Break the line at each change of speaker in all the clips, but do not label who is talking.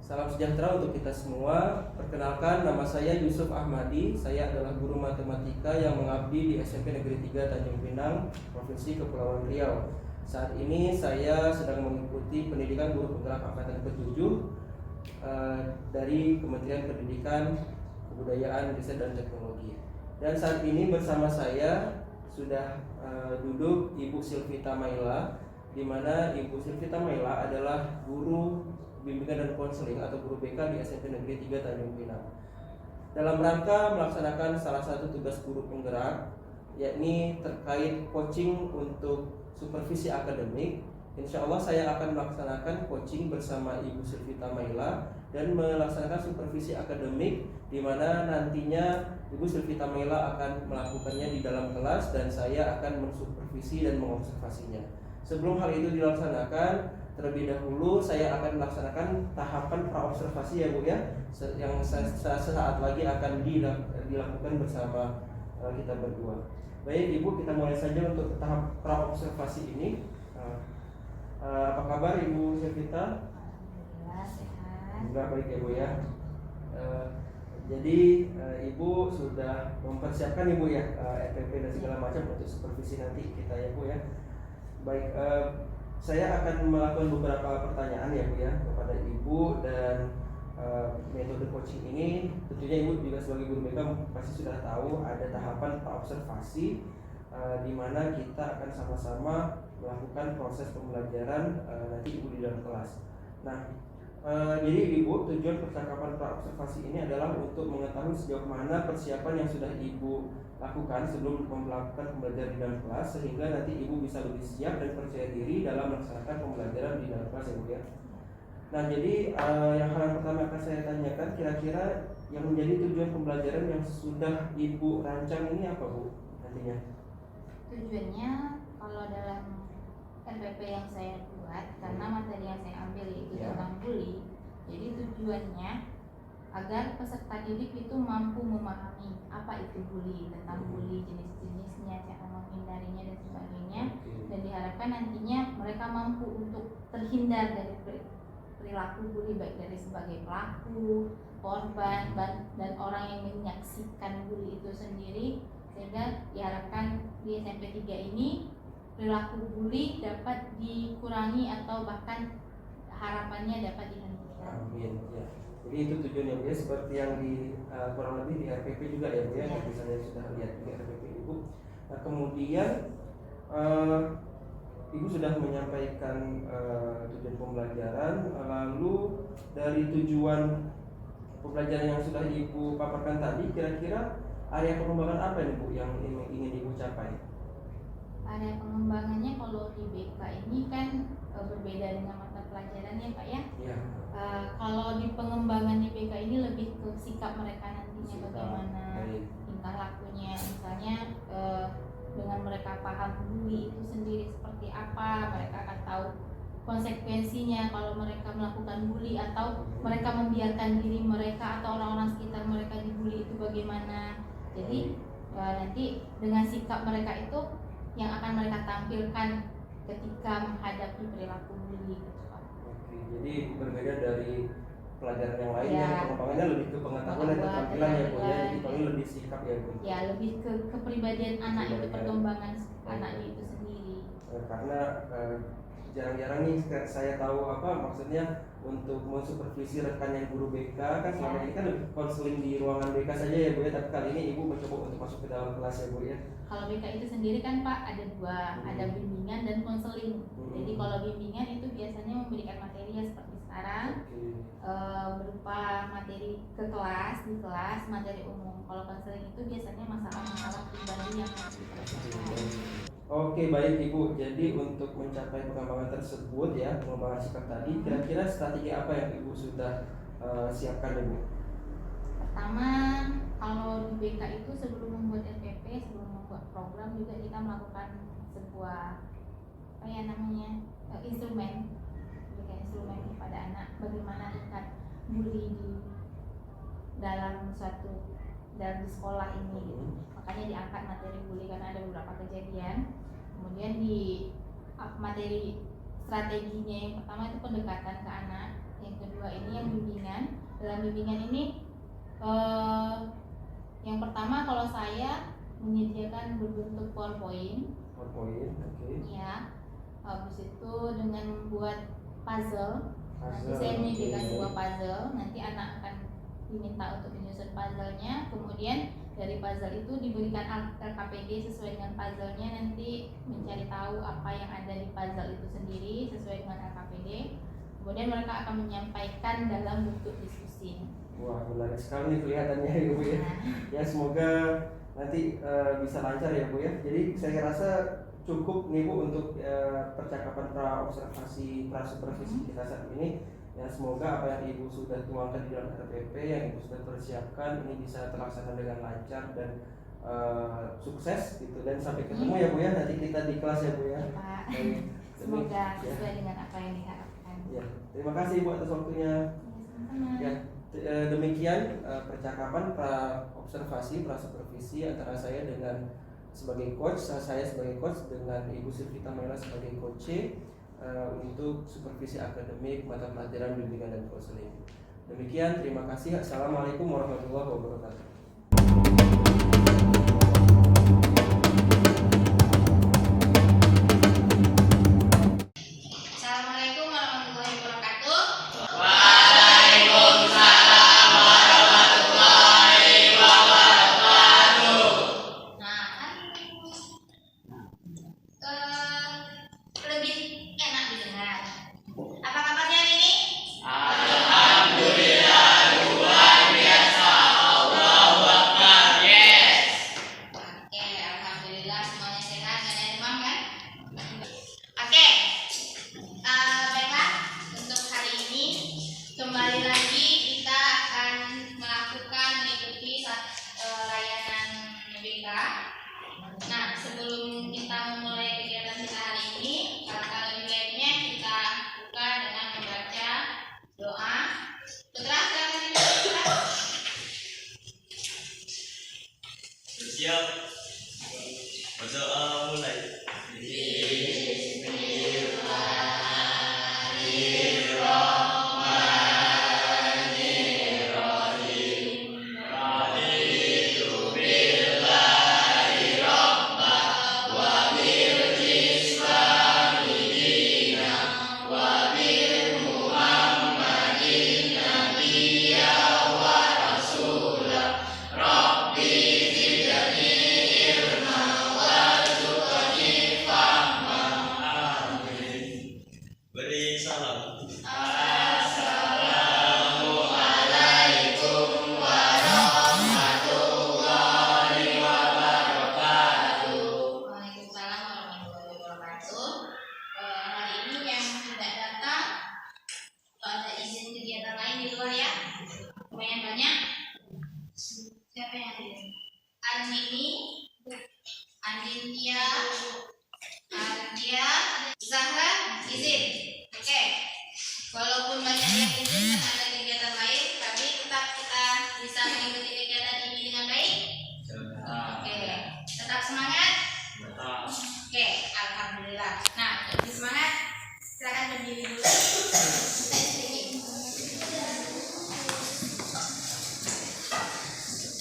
Salam sejahtera untuk kita semua. Perkenalkan, nama saya Yusuf Ahmadi. Saya adalah guru matematika yang mengabdi di SMP Negeri 3 Tanjung Pinang, Provinsi Kepulauan Riau. Saat ini saya sedang mengikuti pendidikan guru penggerak angkatan ke-7 dari Kementerian Pendidikan, Kebudayaan, Riset dan Teknologi. Dan saat ini bersama saya sudah duduk Ibu Silvita Maila, di mana Ibu Silvita Maila adalah guru bimbingan dan konseling atau guru BK di SMP Negeri 3 Tanjung Pinang. Dalam rangka melaksanakan salah satu tugas guru penggerak, yakni terkait coaching untuk supervisi akademik, insya Allah saya akan melaksanakan coaching bersama Ibu Silvita Maila dan melaksanakan supervisi akademik, di mana nantinya Ibu Silvita Maila akan melakukannya di dalam kelas dan saya akan mensupervisi dan mengobservasinya. Sebelum hal itu dilaksanakan, terlebih dahulu saya akan melaksanakan tahapan praobservasi ya Bu ya, yang sesaat lagi akan dilakukan bersama kita berdua. Baik Ibu, kita mulai saja untuk tahap praobservasi ini. Apa kabar Ibu Silvita?
Alhamdulillah sehat.
Juga baik ya Bu ya. Jadi Ibu sudah mempersiapkan Ibu ya RPP dan segala macam untuk supervisi nanti kita ya Bu ya. Baik, saya akan melakukan beberapa pertanyaan ya Bu ya kepada Ibu, dan metode coaching ini tentunya Ibu juga sebagai guru BK pasti sudah tahu ada tahapan praobservasi di mana kita akan sama-sama melakukan proses pembelajaran nanti Ibu di dalam kelas. Nah, jadi Ibu, tujuan percakapan praobservasi ini adalah untuk mengetahui sejauh mana persiapan yang sudah Ibu lakukan sebelum melakukan pembelajaran di dalam kelas, sehingga nanti Ibu bisa lebih siap dan percaya diri dalam melaksanakan pembelajaran di dalam kelas ya Bu ya. Nah, jadi yang hal yang pertama akan saya tanyakan, kira-kira yang menjadi tujuan pembelajaran yang sudah Ibu rancang ini apa Bu nantinya?
Tujuannya kalau dalam RPP yang saya buat, karena materi yang saya ambil itu tentang bully, jadi tujuannya agar peserta didik itu mampu memahami apa itu bully, tentang bully, jenis-jenisnya, cara menghindarinya dan sebagainya, dan diharapkan nantinya mereka mampu untuk terhindar dari perilaku bully, baik dari sebagai pelaku, korban, dan orang yang menyaksikan bully itu sendiri, sehingga diharapkan di SMP 3 ini perilaku bully dapat dikurangi atau bahkan harapannya dapat dihentikan.
Amin ya. Jadi itu tujuannya Bu ya, seperti yang di kurang lebih di RPP juga ya Bu ya, yang misalnya sudah lihat di RPP Ibu. Nah, kemudian Ibu sudah menyampaikan tujuan pembelajaran, lalu dari tujuan pembelajaran yang sudah Ibu paparkan tadi, kira-kira area pengembangan apa nih Bu yang ingin Ibu capai?
Area pengembangannya kalau di BK ini kan berbeda dengan mata pelajarannya Pak ya.
Ya.
Kalau di pengembangan di BK ini lebih ke sikap mereka nantinya, bagaimana tingkah lakunya, misalnya dengan mereka paham bully itu sendiri seperti apa, mereka akan tahu konsekuensinya kalau mereka melakukan bully, atau mereka membiarkan diri mereka atau orang-orang sekitar mereka dibully itu bagaimana. Jadi nanti dengan sikap mereka itu yang akan mereka tampilkan ketika menghadapi perilaku bully gitu Pak.
Oke, jadi berbeda dari pelajaran yang lain
ya,
yang pengembangannya lebih ke pengetahuan dan keterampilan ya Bu ya, jadi paling lebih sikap ya Bu.
Ya, lebih ke kepribadian anak itu, perkembangan anaknya itu sendiri.
Karena jarang-jarang nih saya tahu maksudnya untuk mensupervisi rekan yang guru BK kan selama ini kan lebih konseling di ruangan BK saja ya Bu ya, tapi kali ini Ibu mencoba untuk masuk ke dalam kelas ya Bu ya.
Kalau BK itu sendiri kan Pak ada dua, ada bimbingan dan konseling. Jadi kalau bimbingan itu biasanya memberikan materi ya seperti sekarang, berupa materi ke kelas, di kelas, materi umum. Kalau konseling itu biasanya masalah-masalah pribadi yang harus diselesaikan.
Oke, baik Ibu. Jadi untuk mencapai pengembangan tersebut ya, pengembangan sikap tadi, kira-kira strategi apa yang Ibu sudah siapkan Ibu?
Pertama, kalau di BK itu sebelum membuat RPP, sebelum membuat program juga kita melakukan sebuah instrumen, berikan instrumen kepada anak bagaimana tingkat bully dalam di sekolah ini gitu. Makanya diangkat materi bully karena ada beberapa kejadian. Kemudian di materi strateginya yang pertama itu pendekatan ke anak, yang kedua ini yang bimbingan. Dalam bimbingan ini yang pertama kalau saya menyediakan berbentuk PowerPoint.
Oke.
Ya. Habis itu dengan membuat puzzle. Nanti saya menyediakan sebuah puzzle. Nanti anak akan diminta untuk menyusun puzzle-nya. Kemudian dari puzzle itu diberikan LKPD sesuai dengan puzzle-nya. Nanti mencari tahu apa yang ada di puzzle itu sendiri sesuai dengan LKPD. Kemudian mereka akan menyampaikan dalam bentuk diskusi.
Wah, menarik sekali nih kelihatannya ya Bu ya. Ya semoga nanti bisa lancar ya Bu ya. Jadi saya rasa cukup nih Bu untuk percakapan pra-observasi, pra-supervisi kita saat ini. Ya semoga apa yang Ibu sudah tuangkan di dalam RPP, yang Ibu sudah persiapkan ini bisa terlaksana dengan lancar dan sukses gitu. Dan sampai ketemu ya Bu ya, nanti kita di kelas ya Bu ya.
Pak. Semoga sesuai dengan apa yang diharapkan.
Ya, terima kasih Ibu atas waktunya. Ya, demikian percakapan pra-observasi, pra-supervisi antara saya dengan sebagai coach, saya sebagai coach dengan Ibu Silvita Maila sebagai coach untuk supervisi akademik, mata pelajaran bimbingan dan konseling. Demikian, terima kasih. Assalamualaikum warahmatullahi wabarakatuh.
Assalamualaikum warahmatullahi wabarakatuh. Lebih enak didengar. Apa kabarnya hari ini? Oke, alhamdulillah semuanya sehat, gak ada demam kan? Oke, baiklah untuk hari ini kembali lagi kita akan mengikuti layanan BK. Nah, sebelum kita memulai kegiatan kita hari ini, alangkah lebih baiknya kita buka dengan membaca doa. Putra, silakan Putra.
Siap. Berdoa mulai. Beri salam.
Waalaikumsalam warahmatullahi wabarakatuh. Hari ini yang tidak datang, ada izin kegiatan lain di luar ya? Lumayan banyak. Siapa yang hadir? Andini, Andintia, Ardia, Zahra, izin. Oke. Walaupun banyak yang izin dan ada kegiatan lain, tapi tetap kita bisa mengikuti kegiatan ini dengan baik. Oke. Tetap semangat. Oke, alhamdulillah. Nah, lebih semangat. Silakan berdiri dulu. Kita stretching.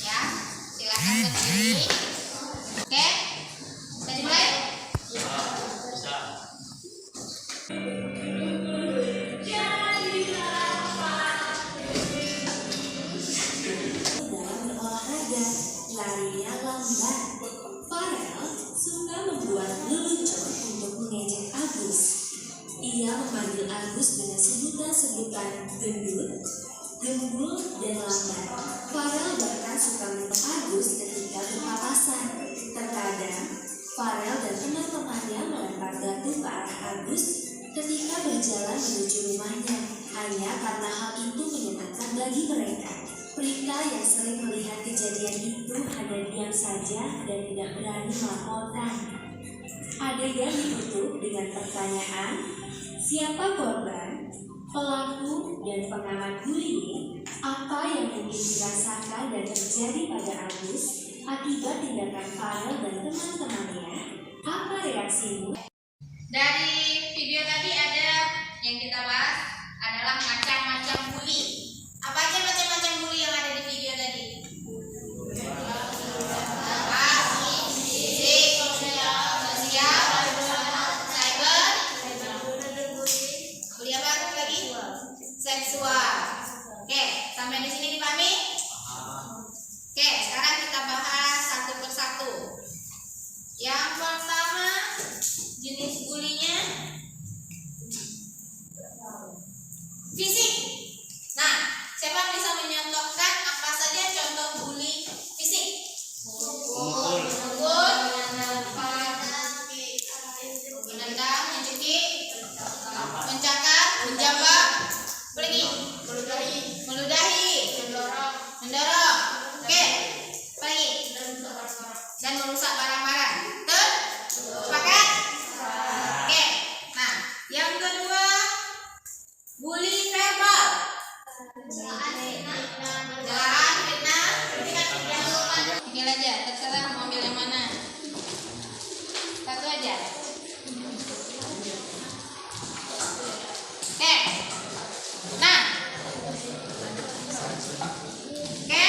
Ya, silakan berdiri. Oke, bisa dimulai.
Bisa.
Dalam berolahraga, larinya lambat. Farel suka membuat lelucon untuk mengejek Agus. Ia memanggil Agus dengan sebutan-sebutan gendut, gembul, dan lambat. Farel bahkan suka mentok Agus ketika berpapasan. Terkadang, Farel dan teman-temannya melempar batu ke arah Agus ketika berjalan menuju rumahnya, hanya karena hal itu menyenangkan bagi mereka. Prita yang sering melihat kejadian itu hanya diam saja dan tidak berani melaporkan. Adegan ditutup dengan pertanyaan, siapa korban, pelaku, dan pengamat bullying? Apa yang mungkin dirasakan dan terjadi pada Agus akibat tindakan Farel dan teman-temannya? Apa reaksimu?
Dari video tadi ada yang kita bahas adalah macam-macam Ambil aja, terserah mau ambil yang mana. Satu aja. Oke. Nah. Oke.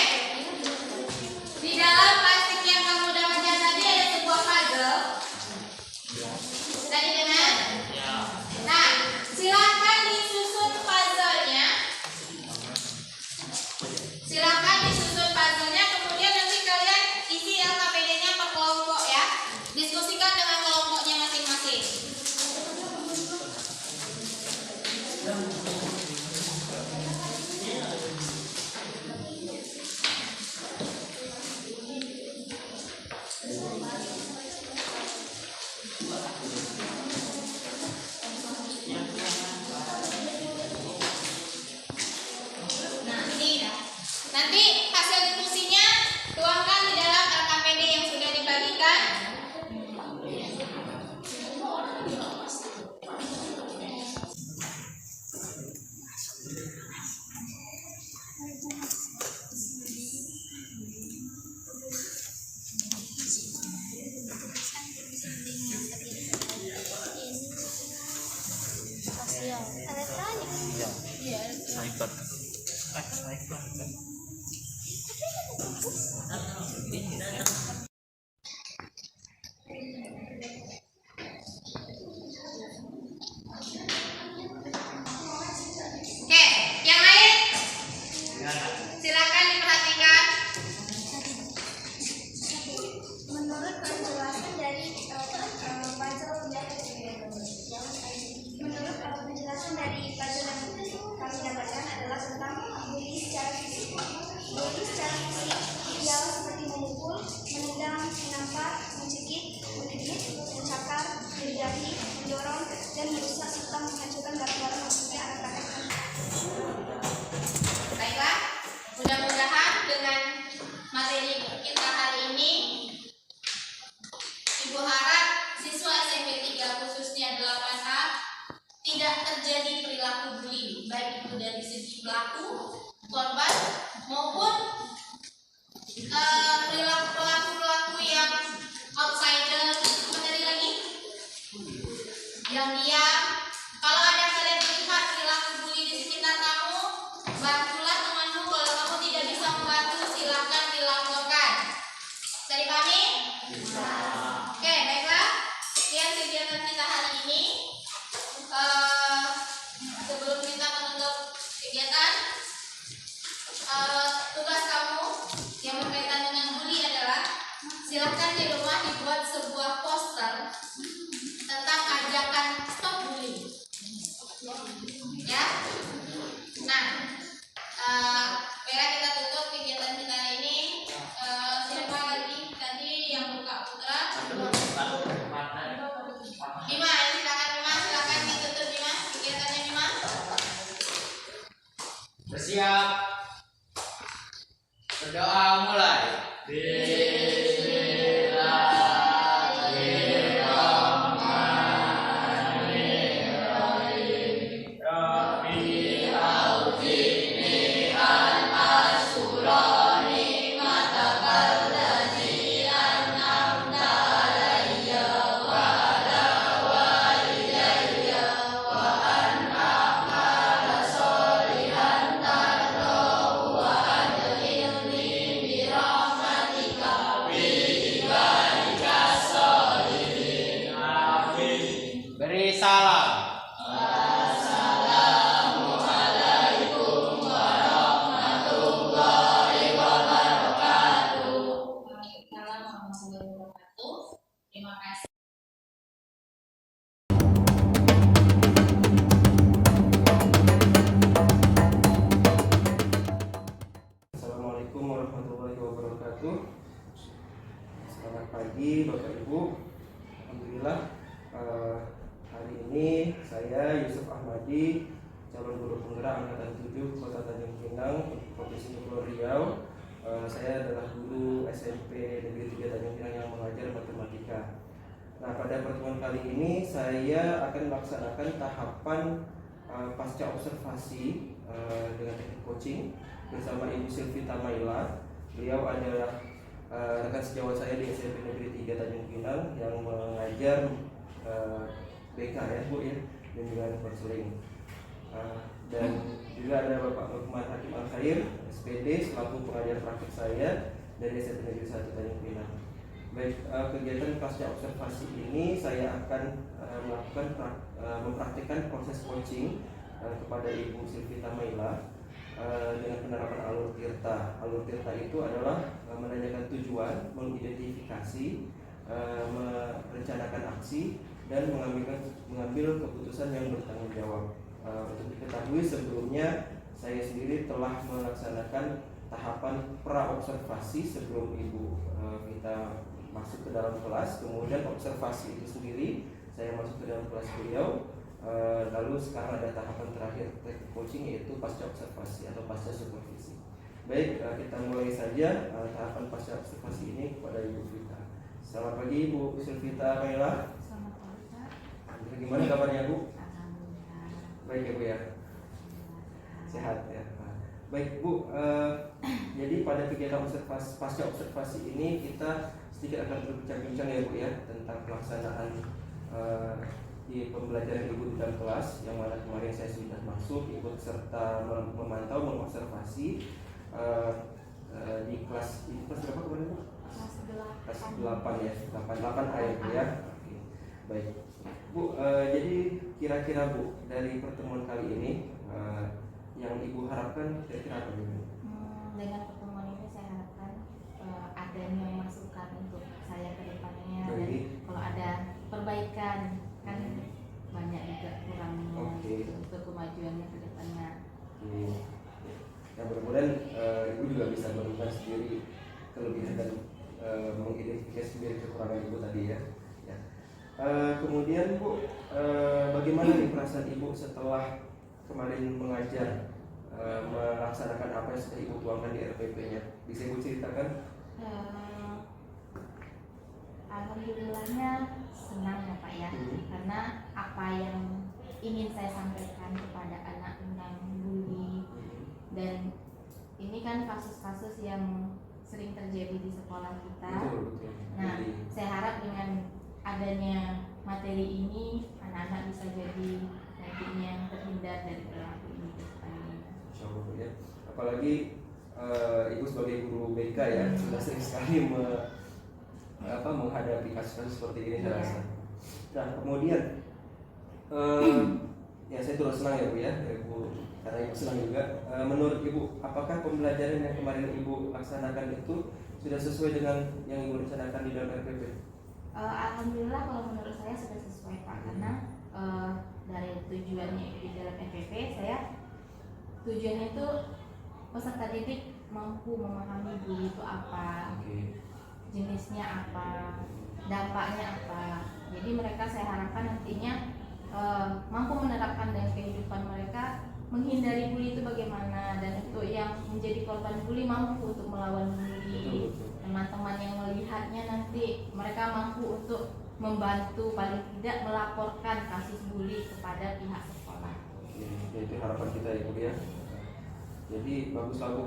Di dalam plastik yang kamu dapatkan tadi ada sebuah puzzle. Tadi dengar? Nah, silakan disusun puzzle-nya. Silakan disusun puzzle-nya, kemudian nanti kalian isi LKPD-nya per kelompok ya. Diskusikan dengan kelompoknya masing-masing. Nah, ini nanti hasil diskusinya tuangkan di dalam LKPD yang sudah dibagikan. Oke, yang lain silakan diperhatikan.
Menurut penjelasan dari puzzle yang kami dapatkan adalah tentang bully secara fisik. Bully secara fisik ialah seperti memukul, menendang, menampar, mencekik, menggigit, mencakar, menjadi, mendorong, dan merusak serta menghancurkan barang-barang maksudnya anak-anak.
Baiklah, mudah-mudahan dengan materi kita hari ini, Ibu harap siswa SMP 3 khususnya 8A tidak terjadi perilaku bullying, baik itu dari segi pelaku, korban, maupun pelaku-pelaku yang outsider, apa tadi lagi? Yang diam. Kalau ada kalian melihat perilaku bully di sekitar kamu, bantulah temanmu. Kalau kamu tidak bisa membantu, silakan dilaporkan. Bisa dipahami? Oke, baiklah. Sekian kegiatan kita hari ini. Sebelum kita menutup kegiatan, tugas kamu yang berkaitan dengan bully adalah silakan di rumah dibuat sebuah poster tentang ajakan stop bullying. Ya. Nah, baiklah kita tutup kegiatan kita hari ini. Siapa lagi tadi yang buka putra? Bima, silakan Bima, silakan ditutup Bima, kegiatannya Bima.
Bersiap. Berdoa mulai. Beri salam.
Waalaikumsalam warahmatullahi wabarakatuh. Terima kasih.
Assalamualaikum warahmatullahi wabarakatuh. Selamat pagi Bapak Ibu. Alhamdulillah hari ini saya Yusuf Ahmadi, calon guru penggerak angkatan 7 Kota Tanjung Pinang, Provinsi Kepulauan Riau. Saya adalah guru SMP Negeri 3 Tanjung Pinang yang mengajar matematika. Nah, pada pertemuan kali ini saya akan melaksanakan tahapan pasca observasi dengan teknik coaching bersama Ibu Silvita Maila. Beliau adalah rekan sejawat saya di SMP Negeri 3 Tanjung Pinang yang mengajar BK ya Bu ya, bimbingan konseling. Dan juga ada Bapak Lukman Hakim Al-Khair, SPD, selaku pengajar praktik saya dari SMP Negeri 1 Tanjung Pinang. Baik, kegiatan pasca observasi ini saya akan mempraktikkan proses coaching kepada Ibu Silvita Maila dengan penerapan alur tirta. Alur tirta itu adalah menanyakan tujuan, mengidentifikasi, merencanakan aksi, dan mengambil keputusan yang bertanggung jawab. Untuk diketahui, sebelumnya saya sendiri telah melaksanakan tahapan pra-observasi sebelum Ibu kita masuk ke dalam kelas. Kemudian observasi itu sendiri saya masuk ke dalam kelas beliau. Lalu sekarang ada tahapan terakhir coaching, yaitu pasca observasi atau pasca supervisi. Baik, kita mulai saja tahapan pasca observasi ini kepada Ibu Vita. Selamat pagi Ibu Silvita Maila.
Selamat pagi Pak.
Gimana kabarnya Bu?
Alhamdulillah.
Baik ya Bu ya. Sehat ya. Baik Bu, jadi pada kegiatan observasi, pasca observasi ini kita sedikit akan berbincang-bincang ya Bu ya tentang pelaksanaan di pembelajaran Ibu di dalam kelas, yang mana kemarin saya sudah masuk ikut serta memantau, mengobservasi di kelas berapa kemarin Bu? Kelas 8 ya, 8A ya Bu ya. Oke. Baik Bu, jadi kira-kira Bu dari pertemuan kali ini yang Ibu harapkan kira-kira apa Bu?
Dengan pertemuan ini saya harapkan adanya masukan untuk saya ke depannya, dan kalau ada perbaikan kan banyak juga kurangnya untuk kemajuannya ke depannya.
Ya mudah-mudahan Ibu juga bisa menemukan sendiri kelebihan dan mengidentifikasi sendiri kekurangan Ibu tadi ya. Kemudian Bu, bagaimana nih perasaan Ibu setelah kemarin mengajar, melaksanakan apa yang sudah Ibu tuangkan di RPP-nya? Bisa Ibu ceritakan?
Alhamdulillahnya senang ya Pak ya, karena apa yang ingin saya sampaikan kepada anak tentang bully, dan ini kan kasus-kasus yang sering terjadi di sekolah kita.
Betul.
Nah, saya harap dengan adanya materi ini anak-anak bisa jadi nantinya terhindar dari perilaku ini ke depannya.
Insyaallah Bu ya. Apalagi Ibu sebagai guru BK ya sudah sering sekali menghadapi kasus-kasus seperti ini saya rasa. Nah kemudian ya saya terus senang ya Bu ya, Ibu, karena Ibu senang juga. Menurut Ibu, apakah pembelajaran yang kemarin Ibu laksanakan itu sudah sesuai dengan yang Ibu rencanakan di dalam RPP?
Alhamdulillah kalau menurut saya sudah sesuai Pak, karena dari tujuannya di dalam RPP saya, tujuannya itu peserta didik mampu memahami bully itu apa, jenisnya apa, dampaknya apa. Jadi mereka saya harapkan nantinya mampu menerapkan dalam kehidupan mereka, menghindari bully itu bagaimana, dan untuk yang menjadi korban bully mampu untuk melawan bully. Teman-teman yang melihatnya nanti mereka mampu untuk membantu, paling tidak melaporkan kasus bully kepada pihak sekolah.
Itu harapan kita ya Bu ya. Jadi baguslah Bu,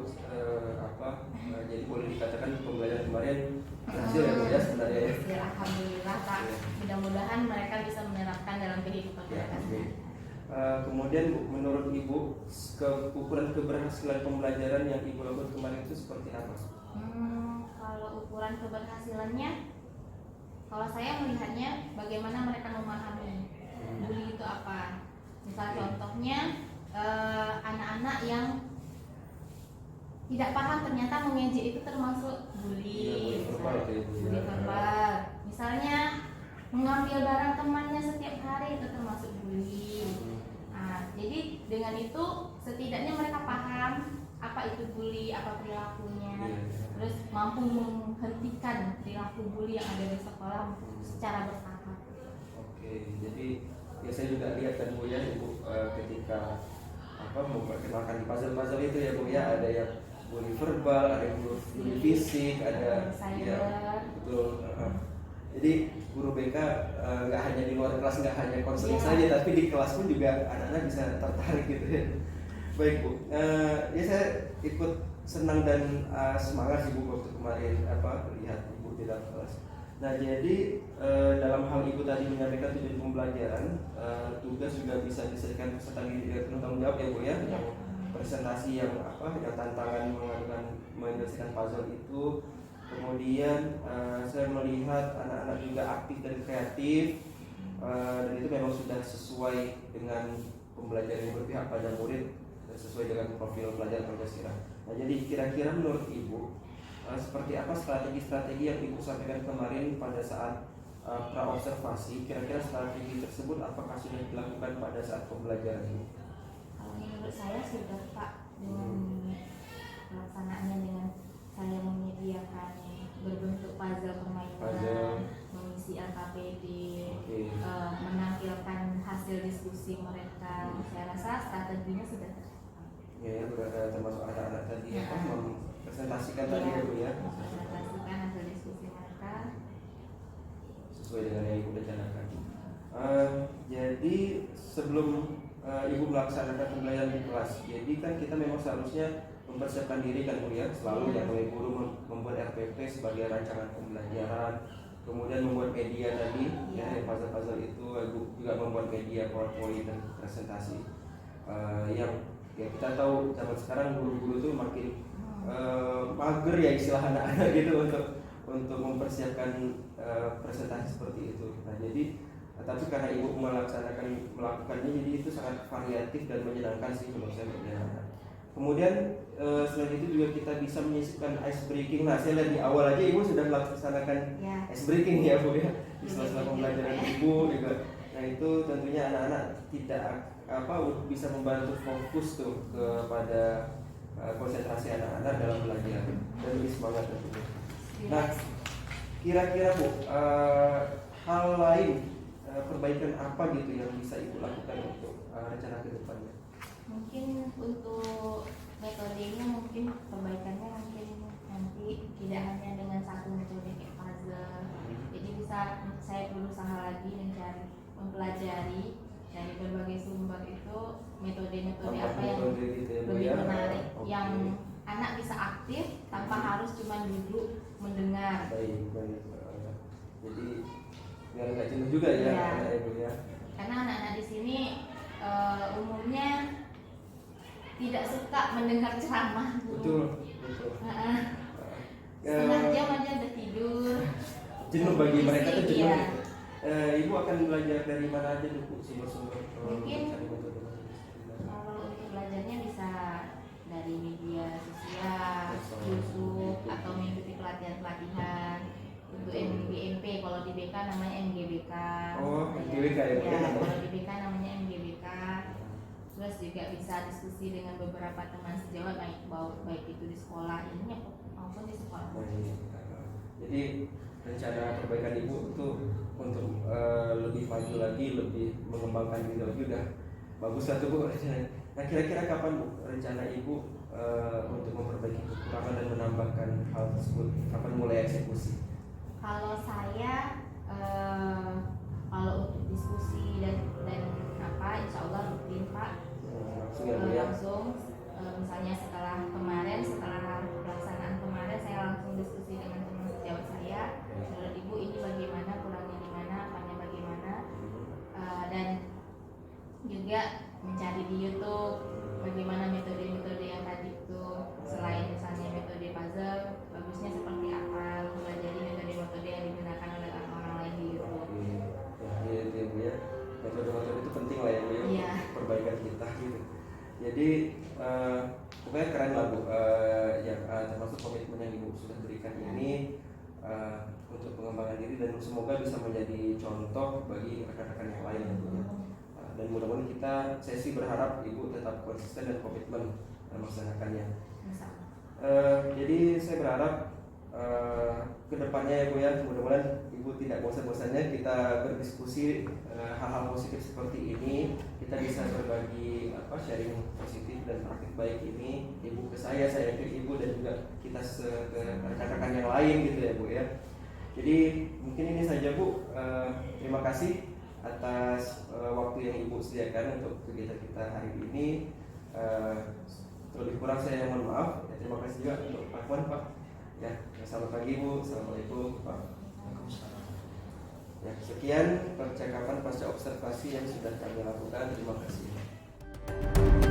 jadi boleh dikatakan pembelajaran kemarin berhasil ya Bu ya sebenarnya ya.
Alhamdulillah Pak. Mudah-mudahan mereka bisa menerapkan dalam kehidupan mereka.
Kemudian Bu, menurut Ibu ukuran keberhasilan pembelajaran yang Ibu lakukan kemarin itu seperti apa?
Kalau ukuran keberhasilannya, kalau saya melihatnya bagaimana mereka memahami bully itu apa. Misal contohnya anak-anak yang tidak paham ternyata mengejek itu termasuk bully. Bully verbal. Misalnya mengambil barang temannya setiap hari itu termasuk bully. Nah, jadi dengan itu setidaknya mereka paham apa itu bully, apa perilakunya, terus mampu menghentikan perilaku bully yang ada di sekolah secara bertahap.
Oke, jadi ya saya juga lihat kan Bu ya, Ibu ketika memperkenalkan di puzzle-puzzle itu ya Bu ya, ada yang bully verbal, ada yang bully fisik, ada ya, betul. Jadi guru BK nggak hanya di luar kelas, nggak hanya konseling saja, tapi di kelas pun juga anak-anak bisa tertarik gitu ya. Baik Bu, ya saya ikut senang dan semangat sih Bu waktu kemarin lihat Ibu di dalam kelas. Nah jadi dalam hal Ibu tadi menyampaikan tujuan pembelajaran, tugas juga bisa diselesaikan peserta didik dengan tanggung jawab ya Bu ya. Yang presentasi yang yang tantangan menyelesaikan puzzle itu. Kemudian saya melihat anak-anak juga aktif dan kreatif, dan itu memang sudah sesuai dengan pembelajaran yang berpihak pada murid, sesuai dengan profil pelajar Pancasila. Nah, jadi kira-kira menurut Ibu seperti apa strategi-strategi yang Ibu sampaikan kemarin pada saat pra-observasi? Kira-kira strategi tersebut apakah sudah dilakukan pada saat pembelajaran ini?
Kalau menurut saya sudah Pak, dengan pelaksanaannya, dengan saya menyediakan berbentuk puzzle permainan, mengisi LKPD, menampilkan hasil diskusi mereka. Saya rasa strateginya sudah
ya termasuk anak-anak tadi mempresentasikan tadi ya Bu ya,
mempresentasikan hasil diskusi mereka
sesuai dengan yang Ibu rencanakan. Jadi sebelum Ibu melaksanakan pembelajaran di kelas, jadi kan kita memang seharusnya mempersiapkan diri kan Bu ya, selalu yang oleh guru membuat RPP sebagai rancangan pembelajaran, kemudian membuat media tadi ya, puzzle-puzzle itu juga membuat media PowerPoint dan presentasi. Yang ya kita tahu zaman sekarang guru-guru tuh makin mager ya istilah anak-anak gitu untuk mempersiapkan presentasi seperti itu. Nah jadi tapi karena Ibu melakukannya, jadi itu sangat variatif dan menyenangkan sih menurut saya berjalan. Kemudian selain itu juga kita bisa menyisipkan ice breaking. Nah saya lihat di awal aja Ibu sudah melaksanakan ice breaking ya Bu ya, di sela-sela pembelajaran Ibu juga. Nah itu tentunya anak-anak tidak bisa membantu fokus tuh kepada konsentrasi anak-anak dalam belajar dan lebih semangat tentunya. Nah kira-kira Bu, hal lain perbaikan apa gitu yang bisa Ibu lakukan untuk rencana ke depannya?
Mungkin untuk metodenya, mungkin perbaikannya mungkin nanti tidak hanya dengan satu metode kayak puzzle. Jadi bisa saya berusaha lagi mencari, mempelajari dari berbagai sumber itu metode-metode apa yang lebih menarik, yang anak bisa aktif tanpa harus cuma duduk mendengar.
Baik. Jadi biar nggak jenuh juga ya anak Ibu ya.
Karena anak-anak di sini umumnya tidak suka mendengar ceramah.
Betul.
Setengah jam aja udah tidur.
Jenuh bagi mereka tuh jenuh.
Iya.
Ibu akan belajar dari mana aja Bu sumber-sumber?
Mungkin kalau untuk belajarnya bisa dari media sosial, YouTube, atau mengikuti pelatihan-pelatihan. Untuk MBMP, kalau di BK namanya MGBK.
Oh, MGBK ya Bu?
Ya, kalau di BK namanya MGBK. Terus juga bisa diskusi dengan beberapa teman sejawat, baik itu di sekolah ini maupun di sekolah.
Jadi rencana perbaikan Ibu tuh untuk lebih maju lagi, lebih mengembangkan diri lagi udah bagus satu Bu rencana. Nah kira-kira kapan Bu rencana Ibu untuk memperbaiki kekurangan dan menambahkan hal tersebut? Kapan mulai eksekusi?
Kalau saya kalau untuk diskusi dan insya Allah rutin Pak. Langsung misalnya setelah pelaksanaan kemarin saya langsung diskusi dengan teman sejawat saya. Menurut Ibu ini bagaimana, kurangnya di mana, apanya bagaimana, dan juga mencari di YouTube bagaimana metode-metode yang tadi itu, selain misalnya metode puzzle bagusnya seperti apa, mempelajari metode-metode yang digunakan oleh orang lain di YouTube.
Ya Bu ya, metode-metode itu penting lah ya Bu ya, perbaikan kita gitu. Jadi pokoknya keren lah Bu, termasuk komitmen yang Ibu sudah berikan ini untuk pengembangan diri, dan semoga bisa menjadi contoh bagi rekan-rekan yang lain ya Bu ya. Dan mudah-mudahan saya sih berharap Ibu tetap konsisten dan komitmen melaksanakannya. Jadi saya berharap kedepannya ya Bu ya, mudah-mudahan Ibu tidak bosan-bosannya kita berdiskusi hal-hal positif seperti ini. Kita bisa berbagi sharing positif dan praktik baik ini, Ibu ke saya ke Ibu, dan juga kita ke rekan-rekan yang lain gitu ya Bu ya. Jadi mungkin ini saja Bu. Terima kasih atas waktu yang Ibu sediakan untuk kegiatan kita hari ini. Lebih kurang saya mohon maaf. Ya, terima kasih juga untuk Pak Wan, Pak. Ya, selamat pagi Bu. Assalamualaikum Pak. Ya, sekian percakapan pasca observasi yang sudah kami lakukan. Terima kasih.